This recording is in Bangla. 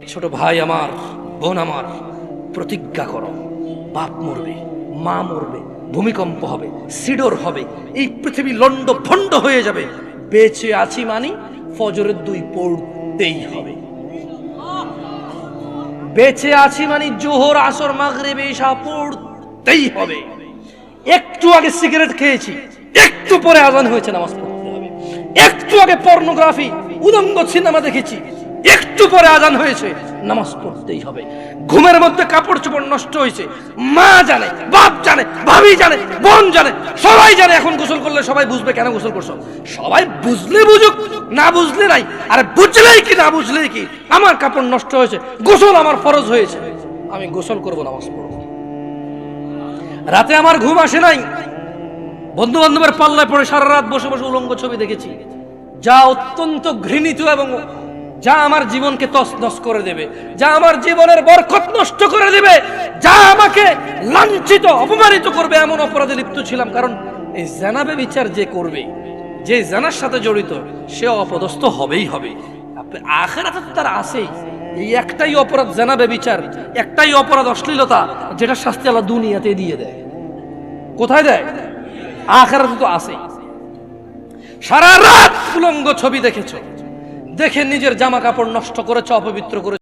ছোট ভাই আমার, বোন আমার, প্রতিজ্ঞা করো, বাপ মরবে, মা মরবে, ভূমিকম্প হবে, সিডর হবে, এই পৃথিবী লন্ড ভন্ড হয়ে যাবে, বেঁচে আছি মানি ফজরের 2 পড়তেই হবে। বেঁচে আছি মানে জোহর, আসর, মাগরিব, ইশা পড়তেই হবে। একটু আগে সিগারেট খেয়েছি, একটু পরে আজান হয়েছে, নামাজ পড়তে হবে। একটু আগে পর্নোগ্রাফি, উলঙ্গ সিনেমা দেখেছি, একটু পরে আজান হয়েছে, নামাজ পড়তেই হবে। ঘুমের মধ্যে কাপড় চোপড় নষ্ট হয়েছে, মা জানে, বাপ জানে, ভাবি জানে, বোন জানে, সবাই জানে। এখন গোসল করলে সবাই বুঝবে কেন গোসল করছো। সবাই বুঝলে বুঝুক, না বুঝলে নাই। আরে বুঝলেই কি না বুঝলেই কি, আমার কাপড় নষ্ট হয়েছে, গোসল আমার ফরজ হয়েছে, আমি গোসল করব, নামাজ পড়ব। রাতে আমার ঘুম আসে নাই, বন্ধু বান্ধবের পাল্লায় পড়ে সারা রাত বসে বসে উলঙ্গ ছবি দেখেছি, যা অত্যন্ত ঘৃণিত এবং যা আমার জীবনকে তছনছ করে দেবে, যা আমার জীবনের বরকত নষ্ট করে দেবে, যা আমাকে লাঞ্ছিত অপমানিত করবে, এমন অপরাধে লিপ্ত ছিলাম। কারণ এই জানাবে বিচার যে করবে, যে জানার সাথে জড়িত, সে অপদস্থ হবেই হবে। আখিরাতে তো তার আছেই। এই একটাই অপরাধ জানাবে বিচার, একটাই অপরাধ অশ্লীলতা, যেটা শাস্তি আল্লাহ দুনিয়াতে দিয়ে দেয়। কোথায় দেয়? আখিরাতে তো আছেই। সারা রাত উলঙ্গ ছবি দেখেছো, দেখে নিজের জামা কাপড় নষ্ট করেছো, অপবিত্র করেছো।